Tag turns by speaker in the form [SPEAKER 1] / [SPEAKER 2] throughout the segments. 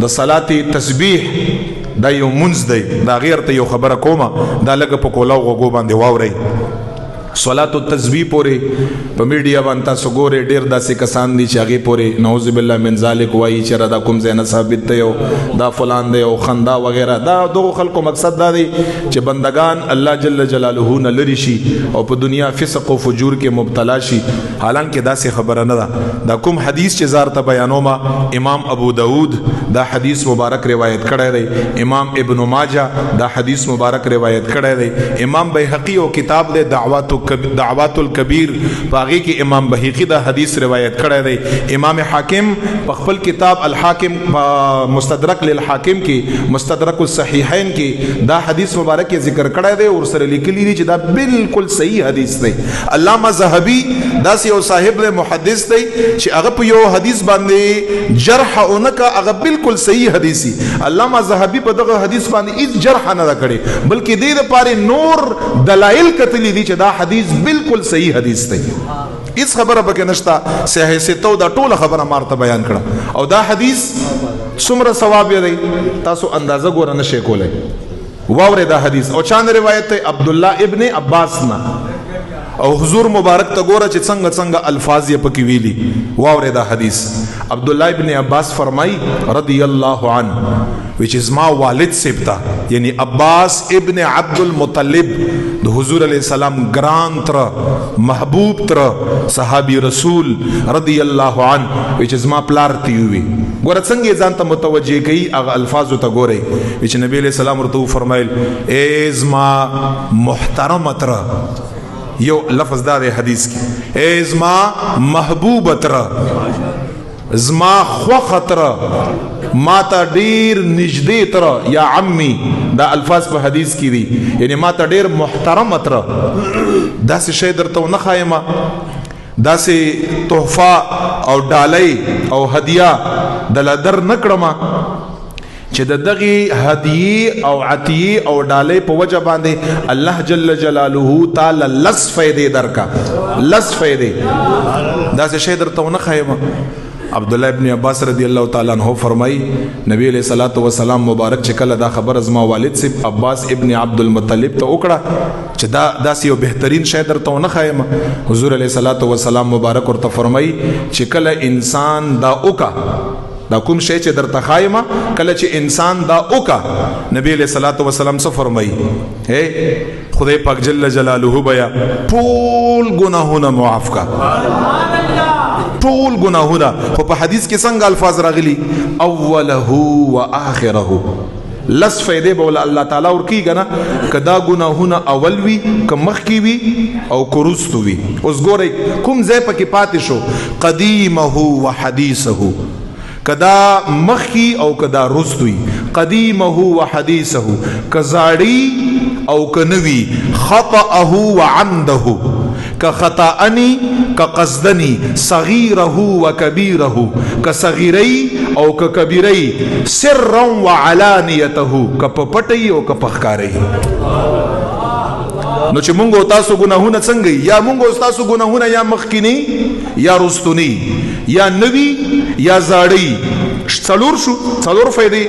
[SPEAKER 1] د صلات تسبیح دا یو منځ دی دا غیر ته یو خبره کومه دا لږ په کولاو غوږو باندې واورئ صلات التسبیح پورې په میډیا باندې تاسو ګورئ ډېر داسې کسان دي چې هغې پورې نعوذ بالله من ذلک وایي چې دا کوم ځای نه ثابت دی او دا فلان دی او خندا وغیره دا دغو خلکو مقصد دا دی چې بندگان الله جل جلاله نه لرې شي او په دنیا فسق او فجور کې مبتلا شي حالانکه داسې خبره نه ده دا کوم حدیث چې زار ته بیانومه امام ابو داود دا حدیث مبارک روایت کړی دی امام ابن ماجه دا حدیث مبارک روایت کړی دی امام بیهقی او کتاب دی دعوات الکبیر باغی کې امام بهقی دا حدیث روایت کړی دی امام حاکم په خپل کتاب الحاکم مستدرک للحاکم کې مستدرک الصحیحین کې دا حدیث مبارک ذکر کړی دی او سره لیکلی دی چې دا بالکل صحیح حدیث دی علامہ ذهبی داسې یو صاحب له محدث دی چې هغه په یو حدیث باندې جرح اونکه هغه بالکل صحیح حدیثی علامہ ذهبی په دغه حدیث باندې هیڅ جرح نه کړي بلکې دې لپاره نور دلایل کتلی دي چې دا حدیث بالکل صحیح حدیث دی اس خبره پکې نشته صحیح ستو دا ټوله خبره مارته بیان کړه او دا حدیث څومره ثواب دی تاسو اندازه ګور نه شئ کولای واورې دا حدیث او چاند روایت ته عبد الله ابن عباس نه او حضور مبارک ته ګوره چې څنګه څنګه الفاظ یې پکې ویلي واورې دا حدیث عبد الله ابن عباس فرمای رضی الله عنه which is ما والد سبتا یعنی عباس ابن عبد المطلب د حضور علیہ السلام گران تر محبوب تر صحابی رسول رضی اللہ عنہ which is ما پلارتی ہوئی گورا څنګه ځان ته متوجه کړي هغه الفاظ ته ګورئ چې نبی علیہ السلام ورته فرمایل ایز ما محترم تر یو لفظ دا دی حدیث کې ایز ما محبوب تر زما خو خطر ما تا ډیر نږدې تر یا عمي دا الفاظ په حدیث کې دي یعنی ما تا ډیر محترم تر داسې شی درته نه خایمه داسې تحفه او ډالۍ او هدیه د لدر نه کړمه چې د دغه هدیه او عطیه او ډالۍ په وجه باندې الله جل جلاله تعالی لس فائدې درکا لس فائدې داسې شی درته نه خایمه عبد الله ابن عباس رضی الله تعالی عنہ فرمای نبی علیہ الصلوۃ والسلام مبارک چې کله دا خبر از ما والد سے عباس ابن عبد المطلب ته وکړه چې دا داسې یو بهترین شی درته نه خایم حضور علیہ الصلوۃ والسلام مبارک ورته فرمای چې کله انسان دا وکا دا کوم شی چې درته خایم کله چې انسان دا وکا نبی علیہ الصلوۃ والسلام څه فرمای اے خدای پاک جل جلاله بیا ټول گناهونه معاف کا ټول گناهونه خو په حدیث کې څنګه الفاظ راغلي اوله و اخره لس فائدې بوله الله تعالی ورکی کنه کدا گناهونه اول وی که مخکی وی او کورستو وی اوس ګورئ کوم ځای پکې پاتې شو قدیمه و حدیثه کدا مخکی او کدا رستوی قدیمه و حدیثه کزاړی او کنوی خطأه و عمده كخطأني كقصدني صغيره وكبيره كصغيري او ككبيري سرا وعلانيته كپپټي او كپخکاري نو چې مونږ تاسو ګناهونه څنګه یا مونږ تاسو ګناهونه یا مخکینی یا رستونی یا نوی یا زاړی څلور فائدې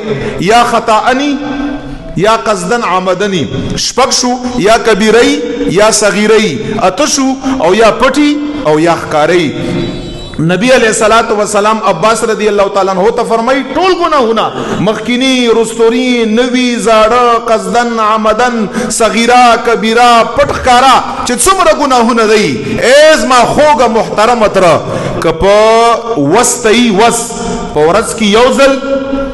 [SPEAKER 1] یا خطأني یا قصدن عمدنی شپږ شو یا کبیری یا صغیری اتشو او یا پټی او یا ښکاری نبی علیہ الصلوۃ والسلام عباس رضی اللہ تعالی عنہ ته فرمای ټول گناهونه مخکینی رستوري نوی زاړه قصدن عمدن صغیرا کبیرا پټ ښکارا چې څومره گناهونه دی ایز ما خوګه محترم تر کپ وستئی وس پورز کی یوزل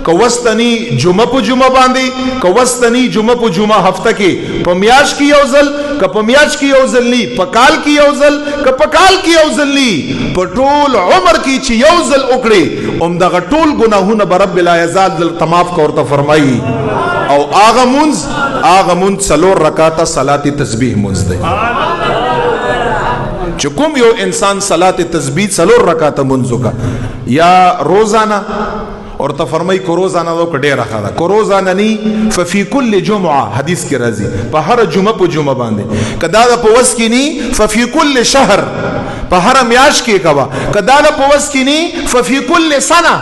[SPEAKER 1] کوستنی جمعه په جمعه باندې کوستنی جمعه په جمعه هفته کې پمیاش کی یوزل ک پمیاش کی یوزل نی پکال کی یوزل ک پکال کی یوزل نی پټول عمر کی چې یوزل وکړي دغه ټول گناهونه برب لا یزال ذل تماف کو ورته فرمایي او اغه منز څلور رکعاته صلات تسبیح منز دی چې کوم یو انسان صلات تسبیح څلور رکعاته منز کا یا روزانه اور ته فرمای کو روزانه دو کډه راخاله کو روزانه نی ففي كل جمعه حدیث کې راځي په هر جمعه په جمعه باندې کدا د پوس کې نی ففي كل شهر په هر میاش کې کوا کدا د پوس کې نی ففي كل سنه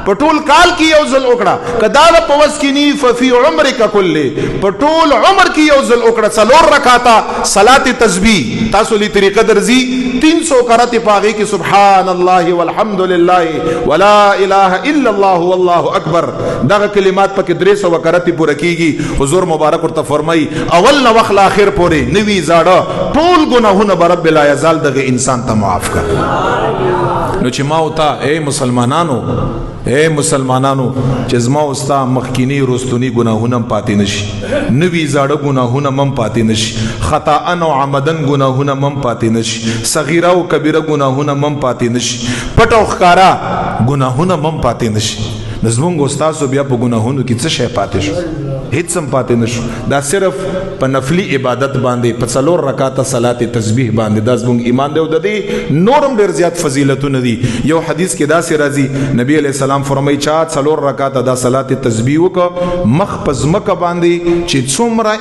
[SPEAKER 1] په ټول کال کې یو ځل وکړه کدا د پوس کې نی ففي عمرک کله په ټول عمر کې یو ځل وکړه څلور رکعاته صلات تسبیح تاسو لې طریقه درځي 300 کرته پاغي کې سبحان الله والحمد لله ولا اله الا الله والله اکبر دغه کلمات پکې 300 کرته پوره کیږي حضور مبارک ورته فرمای اول نو وخت اخر پورې نوی زاړه ټول ګناهونه رب لا یزال دغه انسان ته معاف کړ نو چې ما او تا اے مسلمانانو چې زما او ستا مخکینی رستونی ګناهونه پاتې نشي نوی زاړه ګناهونه مم پاتې نشي خطا او عمدن ګناهونه مم پاتې نشي صغیره او کبیره ګناهونه مم پاتې نشي پټ او ښکارا ګناهونه مم پاتې نشي نظمونږ استاد بیا په ګناهونو کې څه شی پاتې شو هیڅ هم پاتې نشو دا صرف په نفلی عبادت باندې په څلور رکعاته صلات تسبیح باندې دا زموږ ایمان دی او د دې نورم ډېر زیات فضیلتونه دي یو حدیث کې داسې راځي نبی علیہ السلام فرمایي چې څلور رکعاته دا صلات تسبیح وکړه مخ په ځمکه باندې چې څومره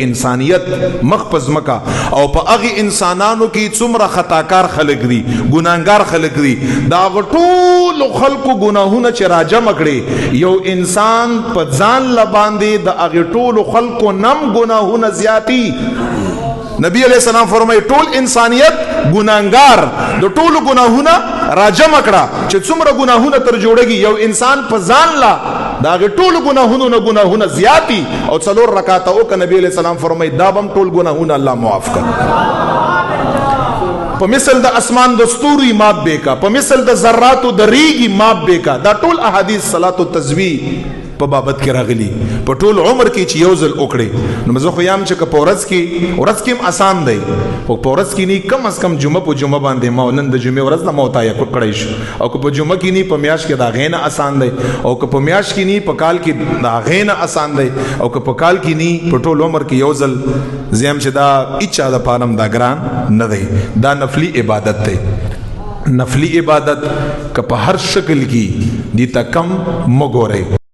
[SPEAKER 1] انسانیت مخ په ځمکه او په هغه انسانانو کې څومره خطاکار خلک دي ګناهګار خلک دي دا ټول خلکو ګناهونه چې راجمع کړي یو انسان په ځان لباندې د هغه ټول خلکو نم ګناهونه زیاتی نبی علیہ السلام فرمایي ټول انسانیت ګناهګار د ټول ګناهونه راجمع کړه چې څومره ګناهونه تر جوړيږي یو انسان په ځان لا دا ټول ګناهونه زیاتی او څلور رکعاته او ک نبی علیہ السلام فرمایي دا بم ټول ګناهونه الله معاف کړي په مثل د اسمان د ستوري ماپ بیکا په مثل د ذراتو د ریګي ماپ بیکا دا ټول احادیث صلات التسبیح په بابت کې راغلي په ټول عمر کې چې یو ځل وکړي نو مزه خو یم چې په ورځ کې آسان دی خو په ورځ کې نه کم از کم جمعه په جمعه باندې ما نن د جمعه ورځ نه موتای کړی شو او که په جمعه کې نه په میاش کې دا غینه آسان دی او که په میاش کې نه په کال کې دا غینه آسان دی او که په کال کې نه په ټول عمر کې یو ځل زم چې دا اچا د پانم دا ګران نه دی دا نفلی عبادت دی نفلی عبادت که په هر شکل کې دي تا کم مګورئ